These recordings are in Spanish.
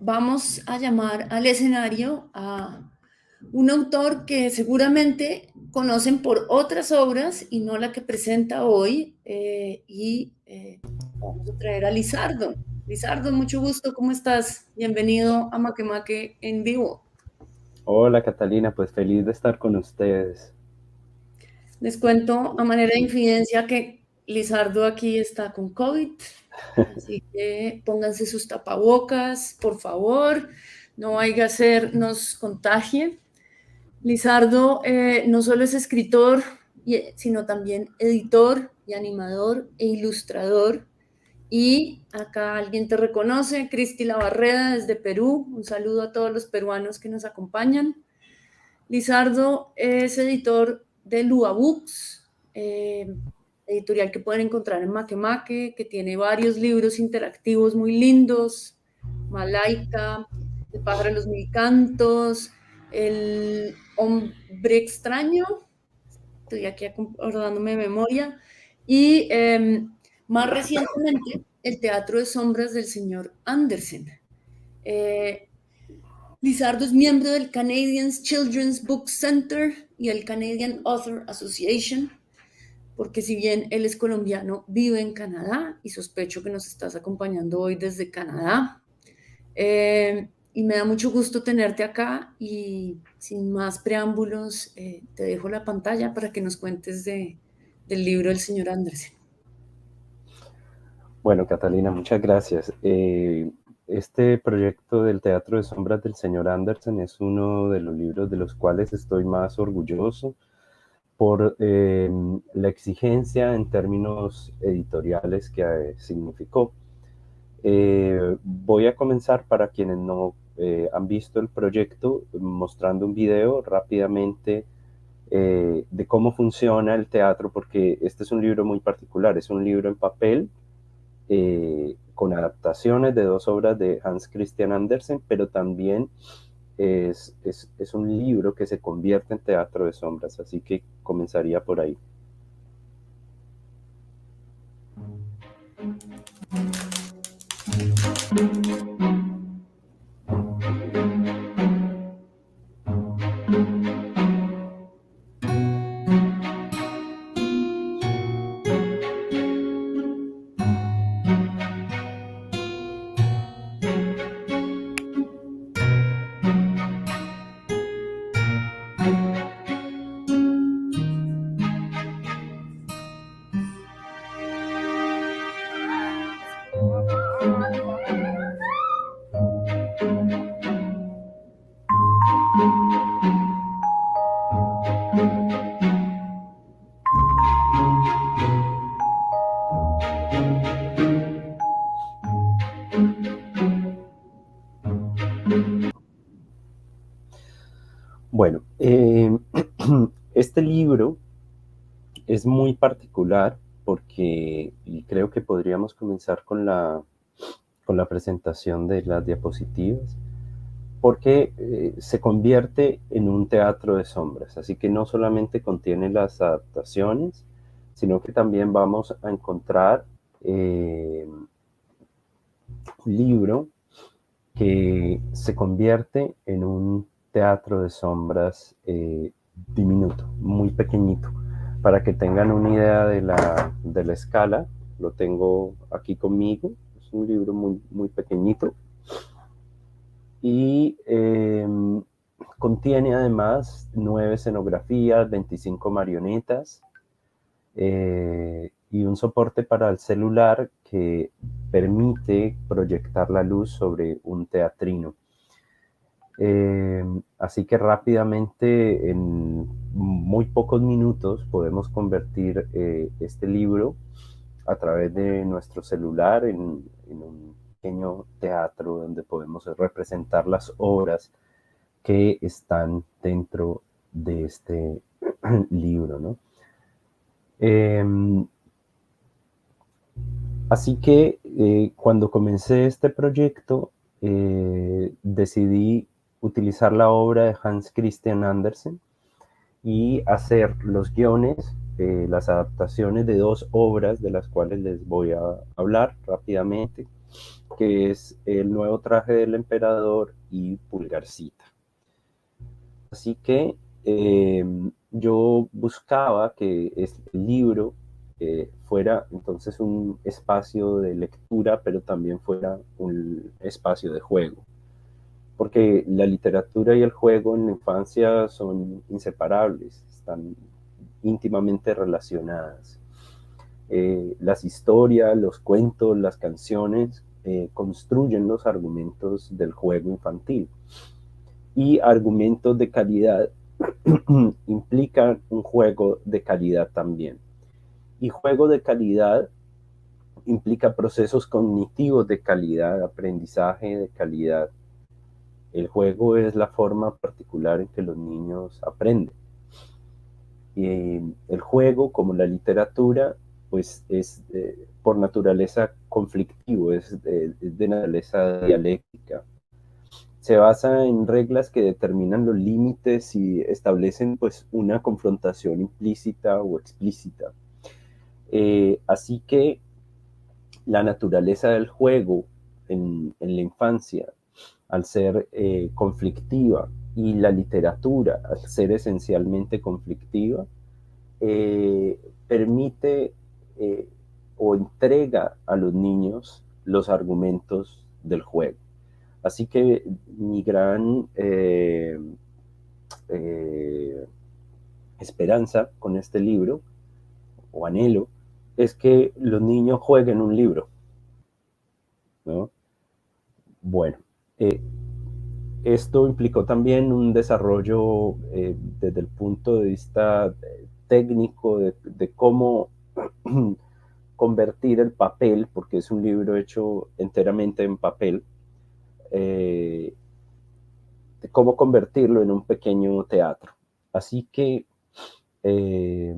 vamos a llamar al escenario a un autor que seguramente conocen por otras obras y no la que presenta hoy. Vamos a traer a Lizardo. Lizardo, mucho gusto, ¿cómo estás? Bienvenido a Makemake en vivo. Hola Catalina, pues feliz de estar con ustedes. Les cuento a manera de infidencia que Lizardo aquí está con COVID, así que pónganse sus tapabocas, por favor, no vaya a ser, nos contagie. Lizardo no solo es escritor, sino también editor y animador e ilustrador. Y acá alguien te reconoce, Cristi Labarreda desde Perú. Un saludo a todos los peruanos que nos acompañan. Lizardo es editor de Lua Books, editorial que pueden encontrar en Makemake, que tiene varios libros interactivos muy lindos, Malaika, El pájaro de los mil cantos, El hombre extraño, estoy aquí acordándome de memoria, y más recientemente El teatro de sombras del señor Andersen. Eh, Lizardo es miembro del Canadian Children's Book Center y el Canadian Author Association, porque si bien él es colombiano, vive en Canadá y sospecho que nos estás acompañando hoy desde Canadá. Y me da mucho gusto tenerte acá y sin más preámbulos, te dejo la pantalla para que nos cuentes del libro del señor Andersen. Bueno, Catalina, muchas gracias. Este proyecto del Teatro de Sombras del señor Andersen es uno de los libros de los cuales estoy más orgulloso por la exigencia en términos editoriales que significó. Voy a comenzar para quienes no han visto el proyecto mostrando un video rápidamente de cómo funciona el teatro, porque este es un libro muy particular, es un libro en papel con adaptaciones de dos obras de Hans Christian Andersen, pero también es un libro que se convierte en teatro de sombras, así que comenzaría por ahí. Bueno, este libro es muy particular porque, y creo que podríamos comenzar con la presentación de las diapositivas, porque se convierte en un teatro de sombras, así que no solamente contiene las adaptaciones, sino que también vamos a encontrar un libro que se convierte en un teatro de sombras diminuto, muy pequeñito. Para que tengan una idea de la escala, lo tengo aquí conmigo, es un libro muy pequeñito y contiene además 9 escenografías, 25 marionetas y un soporte para el celular que permite proyectar la luz sobre un teatrino. Así que rápidamente, en muy pocos minutos, podemos convertir este libro a través de nuestro celular en un pequeño teatro donde podemos representar las obras que están dentro de este libro, ¿no? Así que cuando comencé este proyecto, decidí utilizar la obra de Hans Christian Andersen y hacer los guiones, las adaptaciones de dos obras de las cuales les voy a hablar rápidamente. que es El nuevo traje del emperador y Pulgarcita. Así que yo buscaba que este libro fuera entonces un espacio de lectura, pero también fuera un espacio de juego, porque la literatura y el juego en la infancia son inseparables, están íntimamente relacionadas. Las historias, los cuentos, las canciones construyen los argumentos del juego infantil, y argumentos de calidad implican un juego de calidad también. Y juego de calidad implica procesos cognitivos de calidad, aprendizaje de calidad. El juego es la forma particular en que los niños aprenden. Y el juego, como la literatura, pues es por naturaleza conflictivo, es de naturaleza dialéctica. Se basa en reglas que determinan los límites y establecen pues una confrontación implícita o explícita. Así que la naturaleza del juego en la infancia, al ser conflictiva, y la literatura, al ser esencialmente conflictiva, permite o entrega a los niños los argumentos del juego. Así que mi gran esperanza con este libro, o anhelo, es que los niños jueguen un libro, ¿no? Bueno, eh, esto implicó también un desarrollo desde el punto de vista técnico de cómo convertir el papel, porque es un libro hecho enteramente en papel, de cómo convertirlo en un pequeño teatro. Así que eh,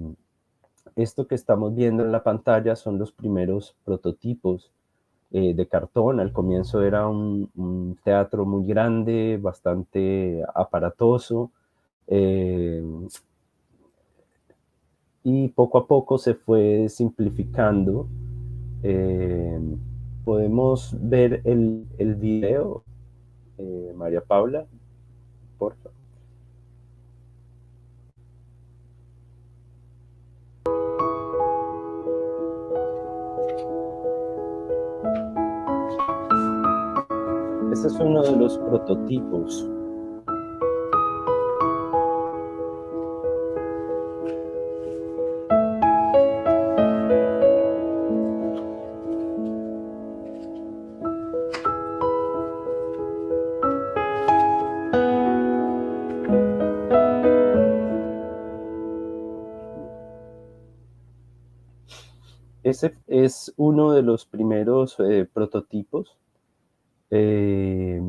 esto que estamos viendo en la pantalla son los primeros prototipos de cartón. Al comienzo era un teatro muy grande, bastante aparatoso, eh, y poco a poco se fue simplificando. Eh, Podemos ver el video, María Paula, por favor. Este es uno de los prototipos. Ese es uno de los primeros prototipos. Eh,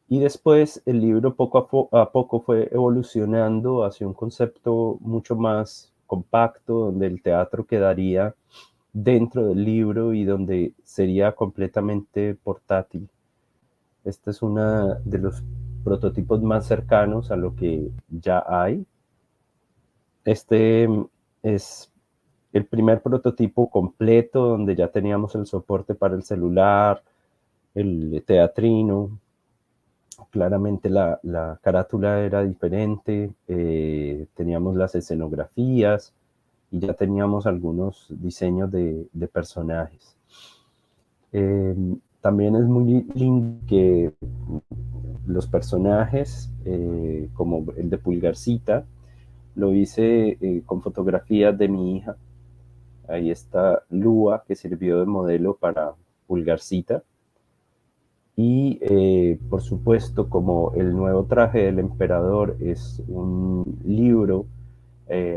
y después el libro poco a poco fue evolucionando hacia un concepto mucho más compacto, donde el teatro quedaría dentro del libro y donde sería completamente portátil. Este es uno de los prototipos más cercanos a lo que ya hay. Este es el primer prototipo completo donde ya teníamos el soporte para el celular, el teatrino. Claramente la carátula era diferente, teníamos las escenografías y ya teníamos algunos diseños de personajes. También es muy lindo que los personajes, como el de Pulgarcita, lo hice con fotografías de mi hija. Ahí está Lua, que sirvió de modelo para Pulgarcita. Y por supuesto, como El nuevo traje del emperador es un libro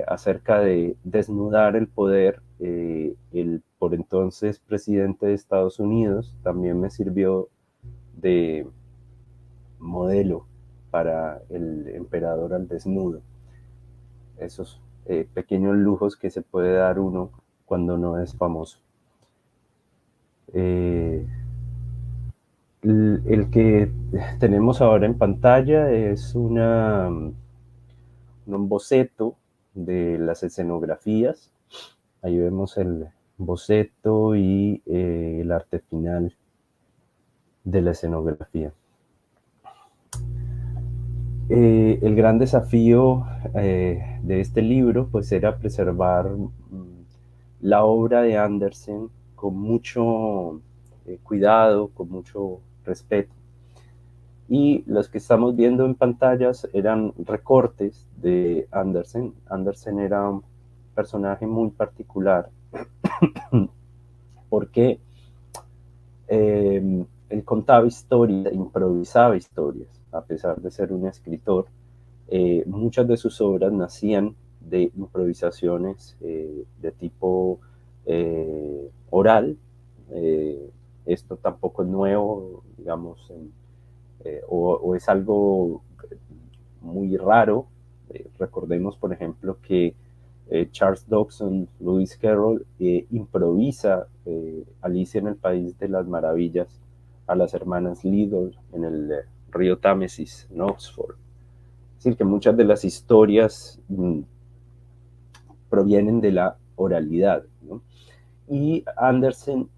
acerca de desnudar el poder, el por entonces presidente de Estados Unidos también me sirvió de modelo para el emperador al desnudo. Esos pequeños lujos que se puede dar uno cuando no es famoso. El que tenemos ahora en pantalla es un boceto de las escenografías. Ahí vemos el boceto y el arte final. de la escenografía. El gran desafío de este libro pues era preservar la obra de Andersen con mucho cuidado, con mucho respeto. Y los que estamos viendo en pantallas eran recortes de Andersen. Andersen era un personaje muy particular porque él contaba historias, improvisaba historias, a pesar de ser un escritor. Muchas de sus obras nacían de improvisaciones de tipo oral. Esto tampoco es nuevo, digamos, o es algo muy raro. Recordemos, por ejemplo, que Charles Dodgson, Lewis Carroll, improvisa Alicia en el País de las Maravillas a las hermanas Liddell en el río Támesis, en Oxford. Es decir, que muchas de las historias provienen de la oralidad, ¿no? Y Andersen,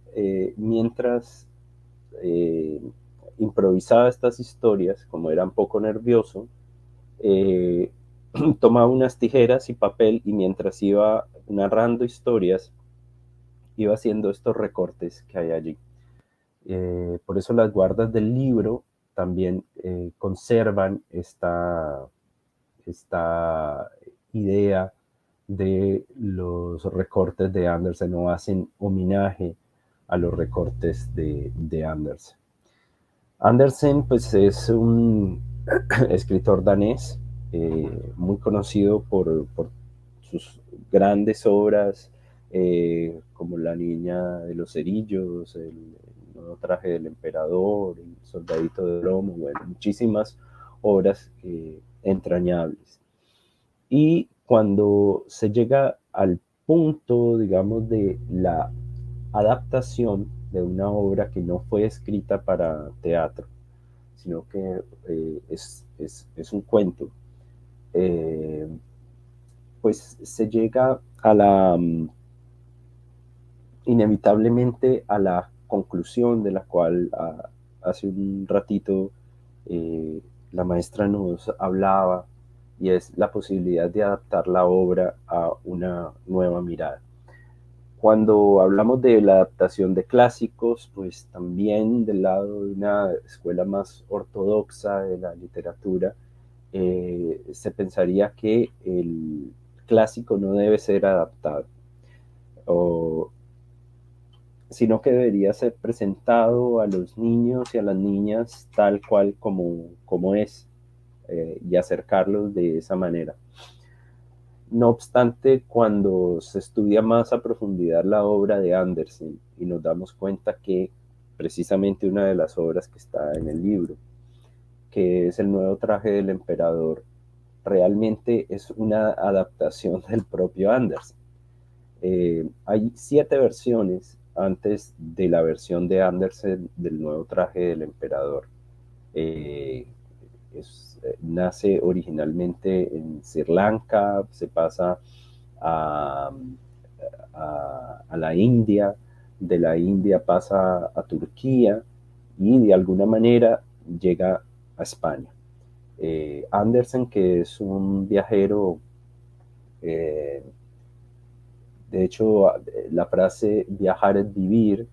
mientras improvisaba estas historias, como era un poco nervioso, tomaba unas tijeras y papel y mientras iba narrando historias, iba haciendo estos recortes que hay allí. Por eso las guardas del libro también conservan esta idea de los recortes de Andersen o hacen homenaje a los recortes de Andersen. Andersen pues es un escritor danés muy conocido por sus grandes obras como La Niña de los Cerillos, el Nuevo Traje del Emperador, El Soldadito de Bromo, bueno, muchísimas obras entrañables. Y cuando se llega al punto, digamos, de la adaptación de una obra que no fue escrita para teatro, sino que es un cuento, eh, pues se llega a la, inevitablemente a la conclusión de la cual hace un ratito la maestra nos hablaba, y es la posibilidad de adaptar la obra a una nueva mirada. Cuando hablamos de la adaptación de clásicos, pues también del lado de una escuela más ortodoxa de la literatura, se pensaría que el clásico no debe ser adaptado, o, sino que debería ser presentado a los niños y a las niñas tal cual como es, y acercarlos de esa manera. No obstante, cuando se estudia más a profundidad la obra de Andersen y nos damos cuenta que precisamente una de las obras que está en el libro, que es El Nuevo Traje del Emperador, realmente es una adaptación del propio Andersen. Hay 7 versiones antes de la versión de Andersen del Nuevo Traje del Emperador. Eh, nace originalmente en Sri Lanka, se pasa a, a la India, de la India pasa a Turquía y de alguna manera llega a España. Andersen, que es un viajero, eh, de hecho la frase viajar es vivir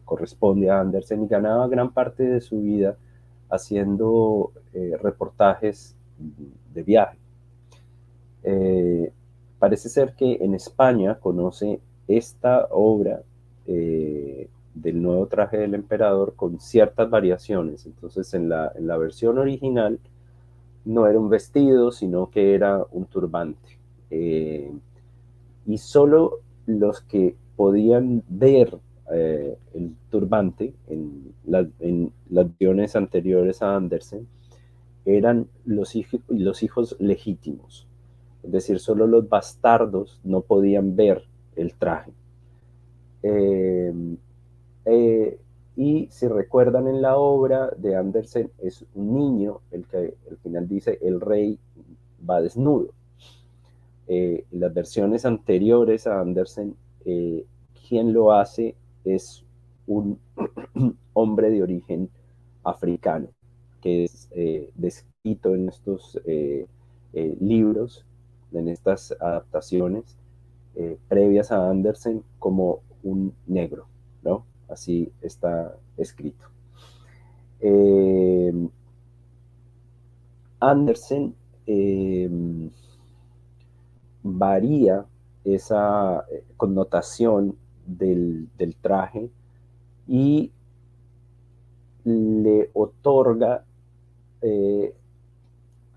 corresponde a Andersen, y ganaba gran parte de su vida haciendo reportajes de viaje. Parece ser que en España conoce esta obra del Nuevo Traje del Emperador con ciertas variaciones. Entonces en la versión original no era un vestido, sino que era un turbante. Y solo los que podían ver el turbante en las versiones anteriores a Andersen eran los hijos legítimos. Es decir, solo los bastardos no podían ver el traje. Eh, eh, y si recuerdan en la obra de Andersen, es un niño el que al final dice el rey va desnudo. En las versiones anteriores a Andersen, quien lo hace es un hombre de origen africano, que es descrito en estos libros, en estas adaptaciones previas a Andersen como un negro, ¿no? Así está escrito. Andersen varía esa connotación del traje y le otorga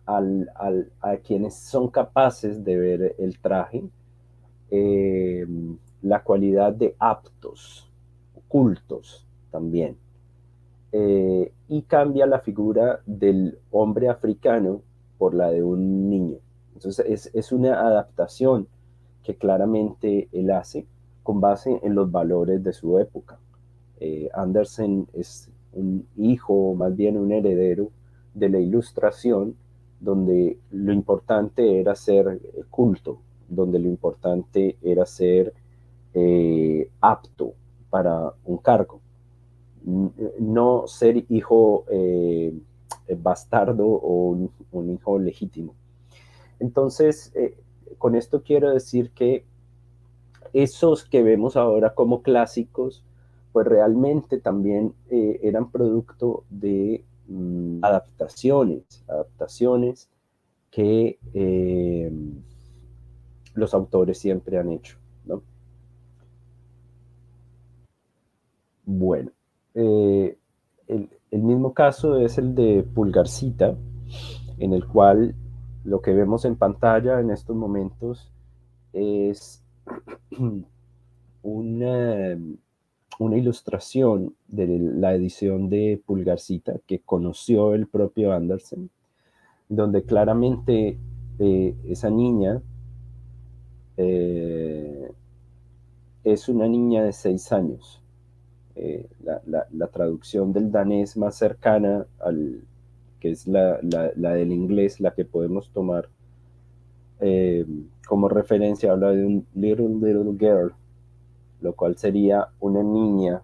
a quienes son capaces de ver el traje la cualidad de aptos, cultos también. Y cambia la figura del hombre africano por la de un niño. Entonces es una adaptación que claramente él hace con base en los valores de su época. Andersen es un hijo, más bien un heredero de la Ilustración, donde lo importante era ser culto, donde lo importante era ser apto para un cargo, no ser hijo bastardo o un hijo legítimo. Entonces, con esto quiero decir que esos que vemos ahora como clásicos, pues realmente también eran producto de adaptaciones que los autores siempre han hecho, ¿no? Bueno, el mismo caso es el de Pulgarcita, en el cual lo que vemos en pantalla en estos momentos es una, una ilustración de la edición de Pulgarcita que conoció el propio Andersen, donde claramente esa niña es una niña de 6 años. La traducción del danés más cercana que es la del inglés, la que podemos tomar como referencia, habla de un little girl, lo cual sería una niña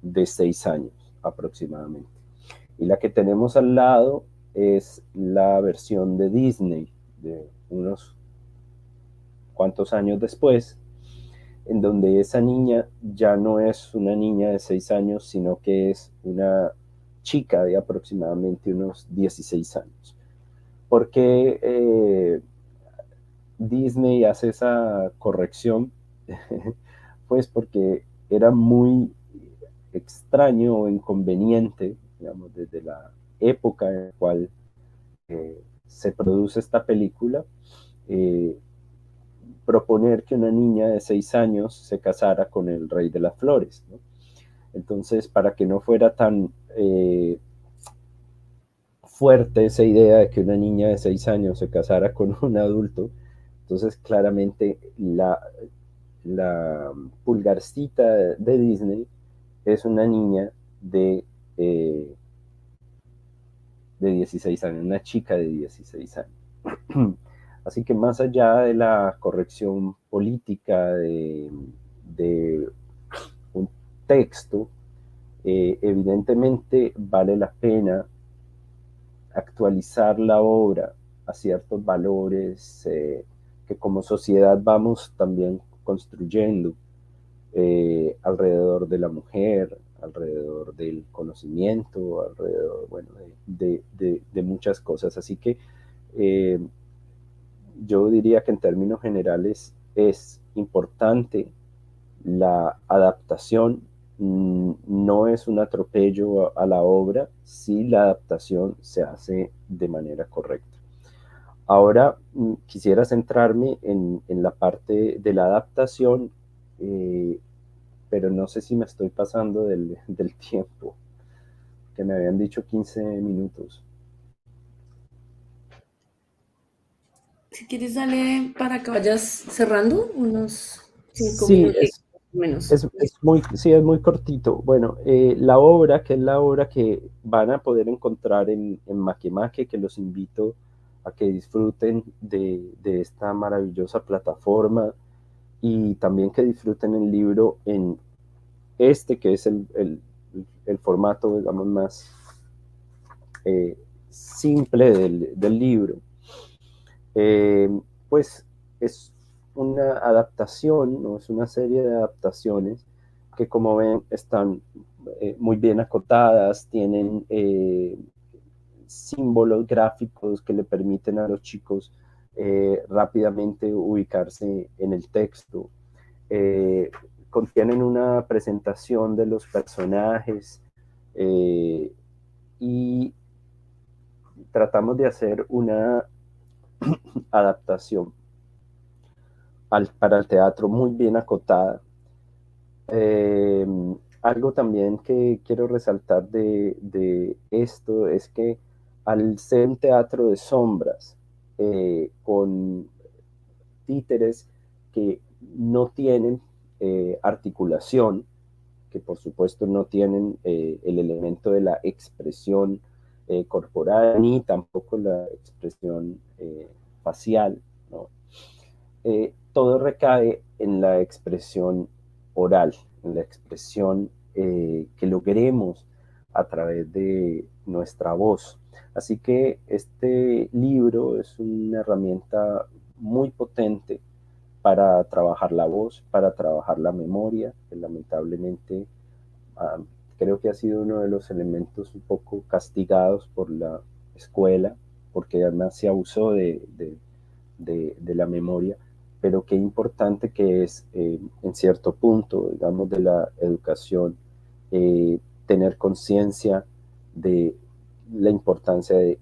de 6 años aproximadamente. Y la que tenemos al lado es la versión de Disney, de unos cuantos años después, en donde esa niña ya no es una niña de 6 años, sino que es una chica de aproximadamente unos 16 años. ¿Por qué Disney hace esa corrección? Pues porque era muy extraño o inconveniente, digamos, desde la época en la cual se produce esta película, eh, proponer que una niña de 6 años se casara con el rey de las flores, ¿no? Entonces, para que no fuera tan fuerte esa idea de que una niña de 6 años se casara con un adulto, entonces claramente la Pulgarcita de Disney es una niña eh, de 16 años, una chica de 16 años. Así que más allá de la corrección política de un texto, evidentemente vale la pena actualizar la obra a ciertos valores que como sociedad vamos también construyendo alrededor de la mujer, alrededor del conocimiento, alrededor, bueno, de muchas cosas. Así que yo diría que en términos generales es importante la adaptación, no es un atropello a la obra si la adaptación se hace de manera correcta. Ahora quisiera centrarme en la parte de la adaptación, pero no sé si me estoy pasando del tiempo, que me habían dicho 15 minutos. Si quieres, dale para que vayas cerrando unos 5 Sí, minutos menos. sí, es muy cortito. Bueno, la obra, que es la obra que van a poder encontrar en Makemake, que los invito a que disfruten de esta maravillosa plataforma y también que disfruten el libro en este, que es el formato, digamos, más simple del libro, pues es una adaptación, ¿no? Es una serie de adaptaciones que, como ven, están muy bien acotadas, tienen símbolos gráficos que le permiten a los chicos rápidamente ubicarse en el texto. Contienen una presentación de los personajes y tratamos de hacer una adaptación para el teatro muy bien acotada. Algo también que quiero resaltar de esto es que al ser un teatro de sombras, con títeres que no tienen articulación, que por supuesto no tienen el elemento de la expresión corporal, ni tampoco la expresión facial, ¿no? Todo recae en la expresión oral, en la expresión que logremos a través de nuestra voz. Así que este libro es una herramienta muy potente para trabajar la voz, para trabajar la memoria, que lamentablemente creo que ha sido uno de los elementos un poco castigados por la escuela, porque además se abusó de la memoria, pero qué importante que es en cierto punto, digamos, de la educación, tener conciencia de la importancia y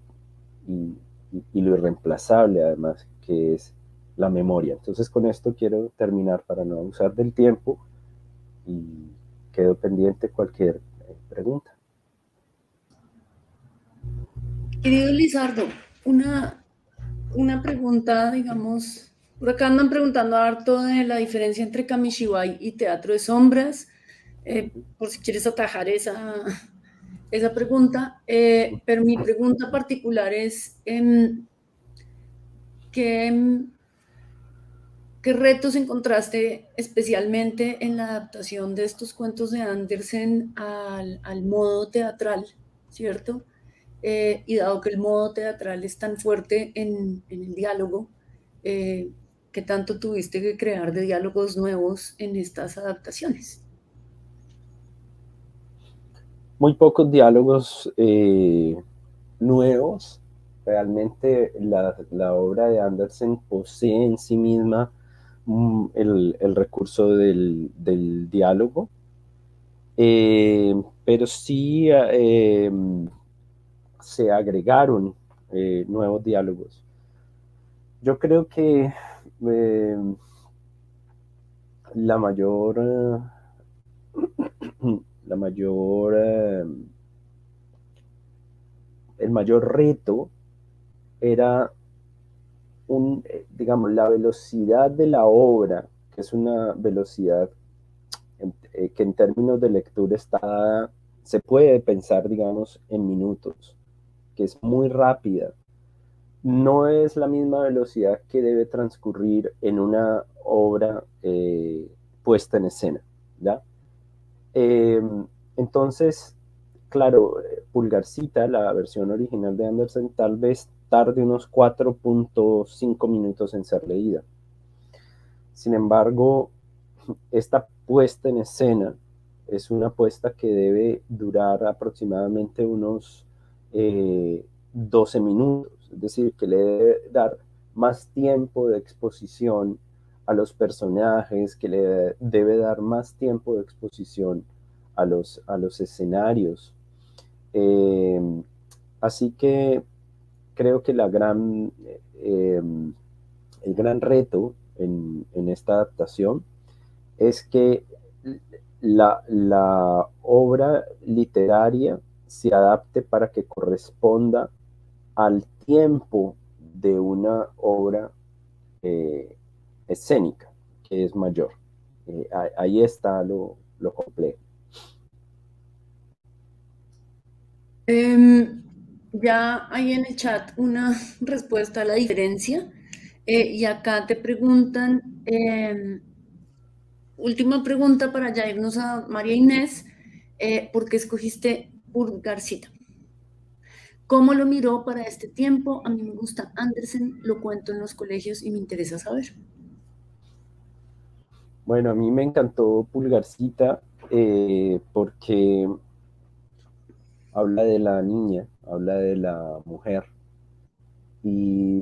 lo irreemplazable además que es la memoria. Entonces con esto quiero terminar para no abusar del tiempo y quedo pendiente cualquier pregunta. Querido Lizardo, una pregunta, digamos, por acá andan preguntando harto de la diferencia entre Kamishibai y teatro de sombras, por si quieres atajar esa pregunta, pero mi pregunta particular es, ¿qué, ¿qué retos encontraste especialmente en la adaptación de estos cuentos de Andersen al modo teatral, ¿cierto? Y dado que el modo teatral es tan fuerte en el diálogo, ¿qué tanto tuviste que crear de diálogos nuevos en estas adaptaciones? Muy pocos diálogos nuevos. Realmente la obra de Andersen posee en sí misma el recurso del diálogo, pero sí se agregaron nuevos diálogos. Yo creo que la mayor, la mayor, el mayor reto era digamos, la velocidad de la obra, que es una velocidad que en términos de lectura está, se puede pensar, digamos, en minutos, que es muy rápida. No es la misma velocidad que debe transcurrir en una obra puesta en escena, ¿ya? Eh, entonces, claro, Pulgarcita, la versión original de Andersen, tal vez tarde unos 4.5 minutos en ser leída. Sin embargo, esta puesta en escena es una puesta que debe durar aproximadamente unos 12 minutos, es decir, que le debe dar más tiempo de exposición a los personajes, que le debe dar más tiempo de exposición a los escenarios. Así que creo que el gran reto en esta adaptación es que la obra literaria se adapte para que corresponda al tiempo de una obra escénica, que es mayor. Ahí está lo complejo. Ya hay en el chat una respuesta a la diferencia. Y acá te preguntan, última pregunta para ya irnos a María Inés. ¿por qué escogiste Pulgarcita? ¿Cómo lo miró para este tiempo? A mí me gusta Andersen, lo cuento en los colegios y me interesa saber. Bueno, a mí me encantó Pulgarcita porque habla de la niña, habla de la mujer y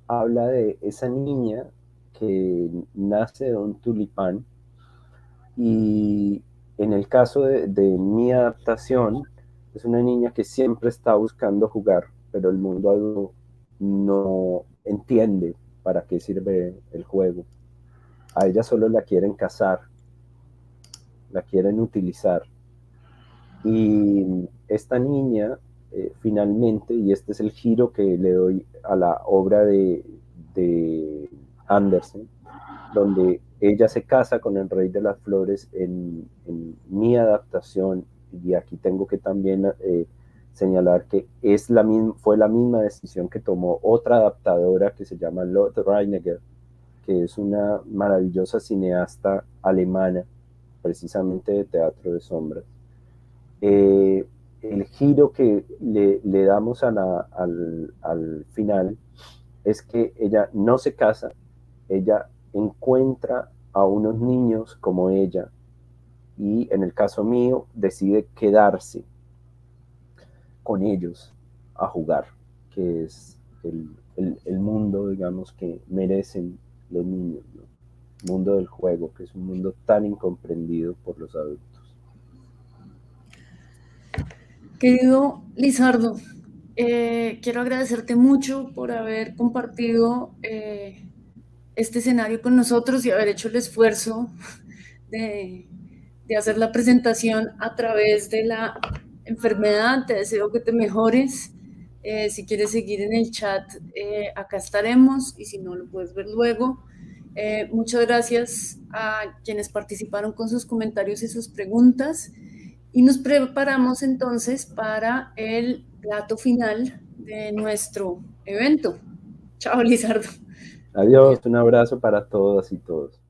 habla de esa niña que nace de un tulipán y en el caso de mi adaptación es una niña que siempre está buscando jugar, pero el mundo adulto no entiende para qué sirve el juego. A ella solo la quieren cazar, la quieren utilizar. Y esta niña, finalmente, y este es el giro que le doy a la obra de Andersen, donde ella se casa con el Rey de las Flores en mi adaptación, y aquí tengo que también señalar que fue la misma decisión que tomó otra adaptadora que se llama Lotte Reiniger, que es una maravillosa cineasta alemana, precisamente de teatro de sombras. El giro que le damos al final es que ella no se casa, ella encuentra a unos niños como ella y en el caso mío decide quedarse con ellos a jugar, que es el mundo, digamos, que merecen los niños, ¿no? Mundo del juego, que es un mundo tan incomprendido por los adultos. Querido Lizardo, quiero agradecerte mucho por haber compartido este escenario con nosotros y haber hecho el esfuerzo de, de hacer la presentación a través de la enfermedad. Te deseo que te mejores. Si quieres seguir en el chat, acá estaremos y si no, lo puedes ver luego. Muchas gracias a quienes participaron con sus comentarios y sus preguntas. Y nos preparamos entonces para el plato final de nuestro evento. Chao, Lizardo. Adiós, un abrazo para todas y todos.